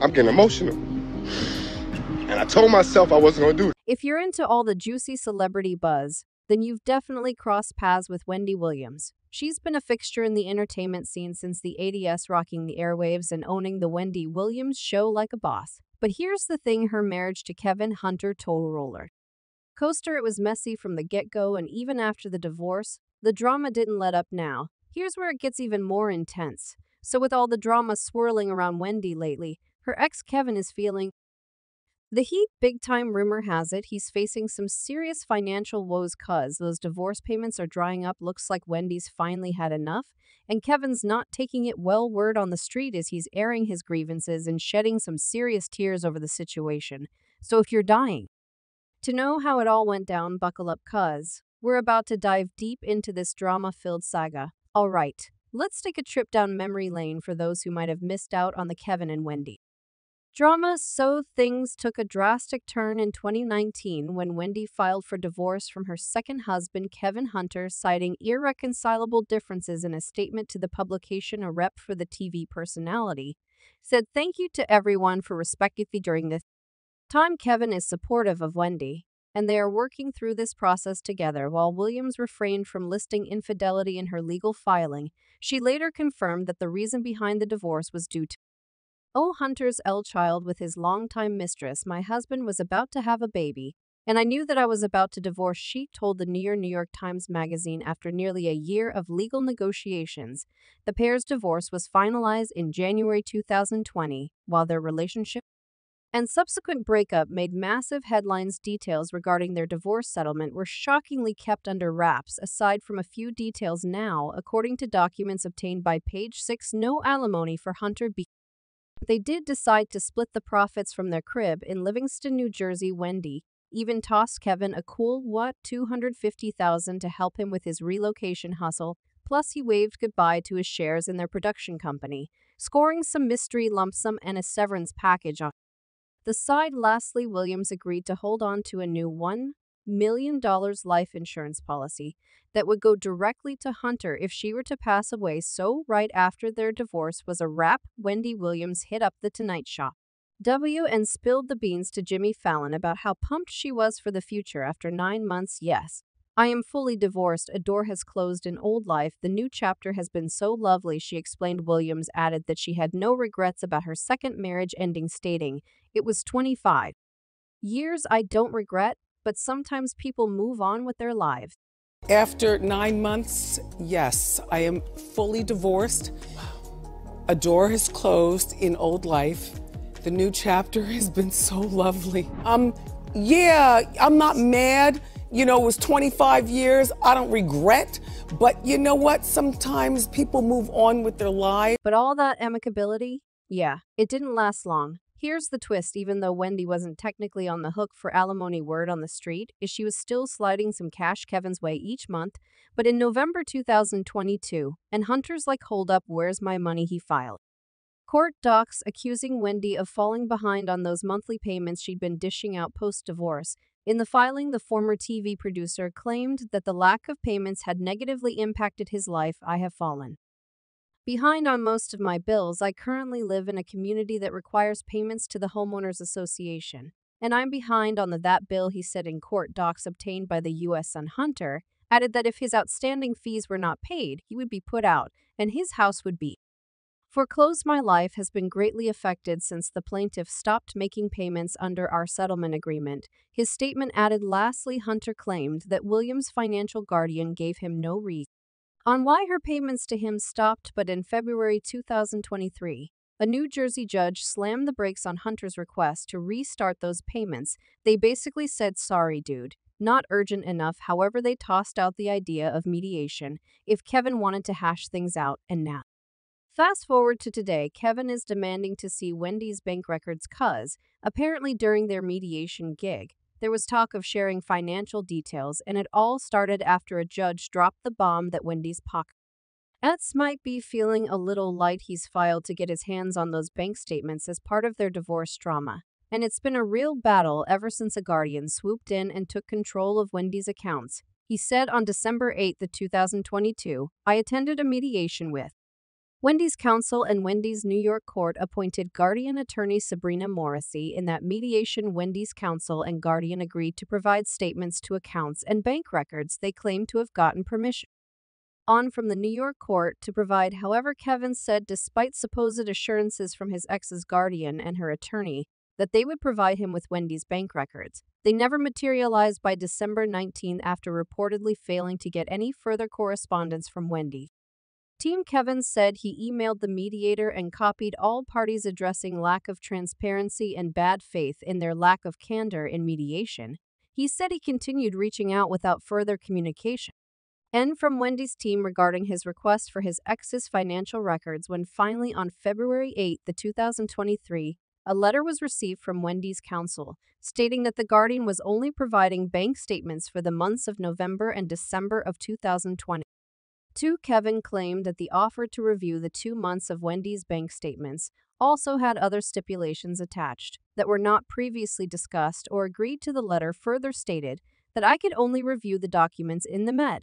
I'm getting emotional. And I told myself I wasn't going to do it. If you're into all the juicy celebrity buzz, then you've definitely crossed paths with Wendy Williams. She's been a fixture in the entertainment scene since the 80s, rocking the airwaves and owning the Wendy Williams show like a boss. But here's the thing, her marriage to Kevin Hunter total roller coaster. It was messy from the get-go, and even after the divorce, the drama didn't let up. Now, here's where it gets even more intense. So with all the drama swirling around Wendy lately, her ex Kevin is feeling the heat big time. Rumor has it he's facing some serious financial woes cuz those divorce payments are drying up. Looks like Wendy's finally had enough, and Kevin's not taking it well. Word on the street is he's airing his grievances and shedding some serious tears over the situation. So if you're dying to know how it all went down, buckle up cuz we're about to dive deep into this drama-filled saga. All right, let's take a trip down memory lane for those who might have missed out on the Kevin and Wendy drama. So things took a drastic turn in 2019 when Wendy filed for divorce from her second husband, Kevin Hunter, citing irreconcilable differences. In a statement to the publication, a rep for the TV personality said, "Thank you to everyone for respecting me during this time. Kevin is supportive of Wendy, and they are working through this process together." While Williams refrained from listing infidelity in her legal filing, she later confirmed that the reason behind the divorce was due to Hunter's child with his longtime mistress. "My husband was about to have a baby, and I knew that I was about to divorce," she told the New York Times Magazine. After nearly a year of legal negotiations, the pair's divorce was finalized in January 2020, while their relationship and subsequent breakup made massive headlines. Details regarding their divorce settlement were shockingly kept under wraps. Aside from a few details now, according to documents obtained by Page Six, no alimony for Hunter. They did decide to split the profits from their crib in Livingston, New Jersey. Wendy even tossed Kevin a cool, $250,000 to help him with his relocation hustle. Plus, he waved goodbye to his shares in their production company, scoring some mystery lump sum and a severance package on the side. Lastly, Williams agreed to hold on to a new $1 million life insurance policy that would go directly to Hunter if she were to pass away. So right after their divorce was a wrap, Wendy Williams hit up The Tonight Show and spilled the beans to Jimmy Fallon about how pumped she was for the future after 9 months. "Yes, I am fully divorced. A door has closed in old life. The new chapter has been so lovely," she explained. Williams added that she had no regrets about her second marriage ending, stating, "It was 25 years. I don't regret, but sometimes people move on with their lives." After 9 months, yes, I am fully divorced. A door has closed in old life. The new chapter has been so lovely. Yeah, I'm not mad. You know, it was 25 years. I don't regret. But you know what? Sometimes people move on with their lives. But all that amicability, yeah, it didn't last long. Here's the twist. Even though Wendy wasn't technically on the hook for alimony, word on the street is she was still sliding some cash Kevin's way each month. But in November 2022, and Hunter's like, "Hold up, where's my money?" he filed court docs accusing Wendy of falling behind on those monthly payments she'd been dishing out post-divorce. In the filing, the former TV producer claimed that the lack of payments had negatively impacted his life. "I have fallen behind on most of my bills. I currently live in a community that requires payments to the homeowners association, and I'm behind on that bill," he said in court docs obtained by the U.S. Sun. Hunter added that if his outstanding fees were not paid, he would be put out and his house would be foreclosed. "My life has been greatly affected since the plaintiff stopped making payments under our settlement agreement," his statement added. Lastly, Hunter claimed that Williams' financial guardian gave him no reason on why her payments to him stopped, but in February 2023, a New Jersey judge slammed the brakes on Hunter's request to restart those payments. They basically said, "Sorry, dude, not urgent enough." However, they tossed out the idea of mediation if Kevin wanted to hash things out, and now fast forward to today, Kevin is demanding to see Wendy's bank records cuz, apparently during their mediation gig, there was talk of sharing financial details, and it all started after a judge dropped the bomb that Wendy's pockets might be feeling a little light. He's filed to get his hands on those bank statements as part of their divorce drama, and it's been a real battle ever since a guardian swooped in and took control of Wendy's accounts. He said on December 8, 2022, "I attended a mediation with Wendy's counsel and Wendy's New York court appointed guardian attorney Sabrina Morrissey. In that mediation, Wendy's counsel and guardian agreed to provide statements to accounts and bank records they claimed to have gotten permission on from the New York court to provide. However, Kevin said despite supposed assurances from his ex's guardian and her attorney that they would provide him with Wendy's bank records, they never materialized by December 19 after reportedly failing to get any further correspondence from Wendy. Team Kevin said he emailed the mediator and copied all parties addressing lack of transparency and bad faith in their lack of candor in mediation. He said he continued reaching out without further communication. And from Wendy's team regarding his request for his ex's financial records when finally on February 8, 2023, a letter was received from Wendy's counsel stating that the guardian was only providing bank statements for the months of November and December of 2020. Kevin claimed that the offer to review the 2 months of Wendy's bank statements also had other stipulations attached that were not previously discussed or agreed to. The letter further stated that I could only review the documents in the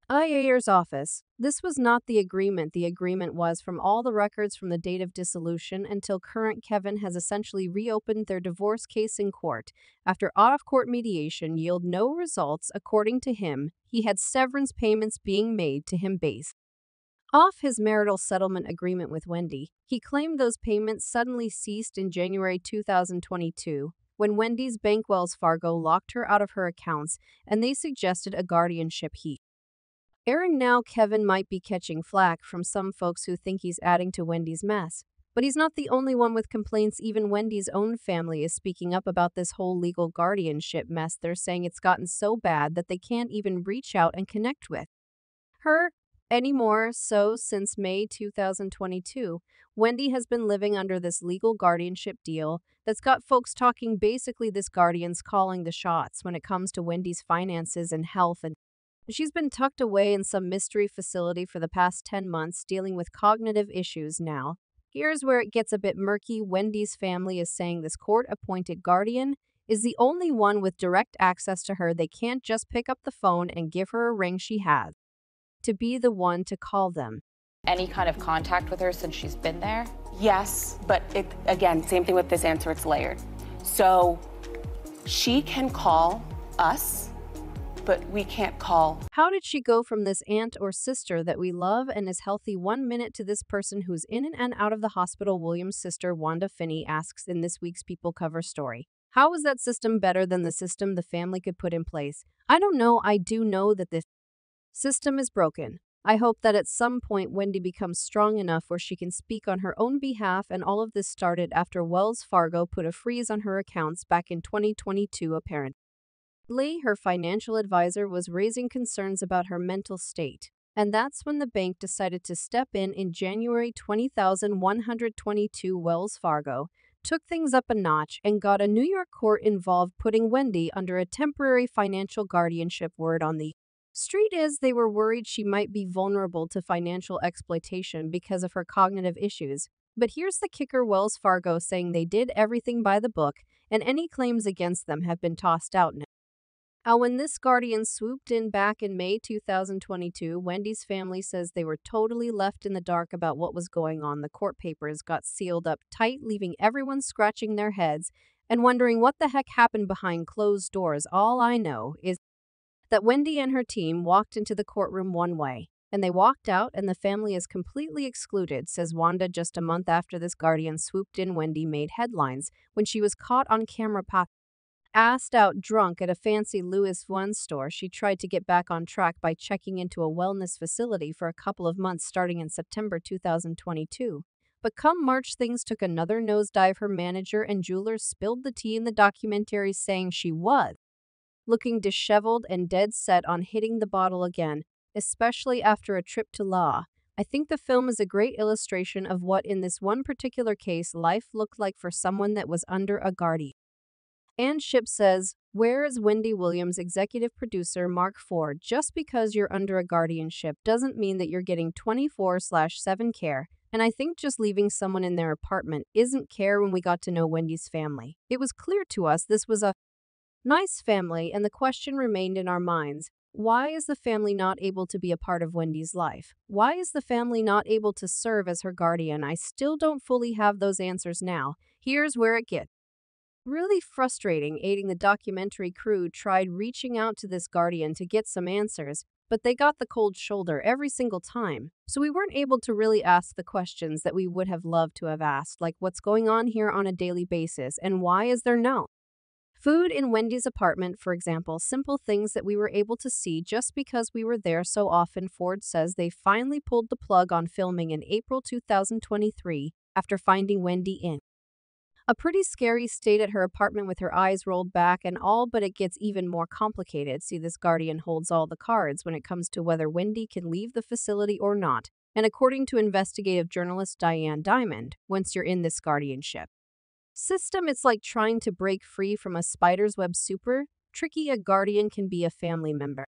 mediator's office. This was not the agreement. The agreement was from all the records from the date of dissolution until current. Kevin has essentially reopened their divorce case in court after out-of-court mediation yielded no results. According to him, he had severance payments being made to him based off his marital settlement agreement with Wendy. He claimed those payments suddenly ceased in January 2022 when Wendy's bank Wells Fargo locked her out of her accounts and they suggested a guardianship. Airing now, Kevin might be catching flack from some folks who think he's adding to Wendy's mess. But he's not the only one with complaints. Even Wendy's own family is speaking up about this whole legal guardianship mess. They're saying it's gotten so bad that they can't even reach out and connect with her anymore. So, since May 2022, Wendy has been living under this legal guardianship deal that's got folks talking. Basically, this guardian's calling the shots when it comes to Wendy's finances and health, and she's been tucked away in some mystery facility for the past 10 months dealing with cognitive issues. Now, here's where it gets a bit murky. Wendy's family is saying this court-appointed guardian is the only one with direct access to her. They can't just pick up the phone and give her a ring. She has to be the one to call them. Any kind of contact with her since she's been there? Yes, but again, same thing with this answer, it's layered. So she can call us, but we can't call. How did she go from this aunt or sister that we love and is healthy 1 minute to this person who's in and out of the hospital? William's sister Wanda Finney asks in this week's People cover story. How was that system better than the system the family could put in place? I don't know. I do know that this system is broken. I hope that at some point Wendy becomes strong enough where she can speak on her own behalf, and all of this started after Wells Fargo put a freeze on her accounts back in 2022 apparently. Her financial advisor was raising concerns about her mental state, and that's when the bank decided to step in January 2022. Wells Fargo took things up a notch and got a New York court involved, putting Wendy under a temporary financial guardianship. Word on the street is they were worried she might be vulnerable to financial exploitation because of her cognitive issues. But here's the kicker: Wells Fargo saying they did everything by the book, and any claims against them have been tossed out now. When this guardian swooped in back in May 2022, Wendy's family says they were totally left in the dark about what was going on. The court papers got sealed up tight, leaving everyone scratching their heads and wondering what the heck happened behind closed doors. All I know is that Wendy and her team walked into the courtroom one way, and they walked out, and the family is completely excluded, says Wanda. Just a month after this guardian swooped in, Wendy made headlines when she was caught on camera passed out drunk at a fancy Louis Vuitton store. She tried to get back on track by checking into a wellness facility for a couple of months starting in September 2022. But come March, things took another nosedive. Her manager and jewelers spilled the tea in the documentary, saying she was looking disheveled and dead set on hitting the bottle again, especially after a trip to law. I think the film is a great illustration of what, in this one particular case, life looked like for someone that was under a guardian. And Ship says, where is Wendy Williams? Executive producer Mark Ford. Just because you're under a guardianship doesn't mean that you're getting 24/7 care. And I think just leaving someone in their apartment isn't care. When we got to know Wendy's family, it was clear to us this was a nice family, and the question remained in our minds, Why is the family not able to be a part of Wendy's life? Why is the family not able to serve as her guardian? I still don't fully have those answers now. Here's where it gets really frustrating. Aiding the documentary crew tried reaching out to this guardian to get some answers, but they got the cold shoulder every single time. So we weren't able to really ask the questions that we would have loved to have asked, like what's going on here on a daily basis and why is there no food in Wendy's apartment, for example, simple things that we were able to see just because we were there so often. Ford says they finally pulled the plug on filming in April 2023 after finding Wendy in a pretty scary state at her apartment with her eyes rolled back and all, but it gets even more complicated. See, this guardian holds all the cards when it comes to whether Wendy can leave the facility or not. And according to investigative journalist Diane Diamond, once you're in this guardianship system, it's like trying to break free from a spider's web. Super tricky. A guardian can be a family member,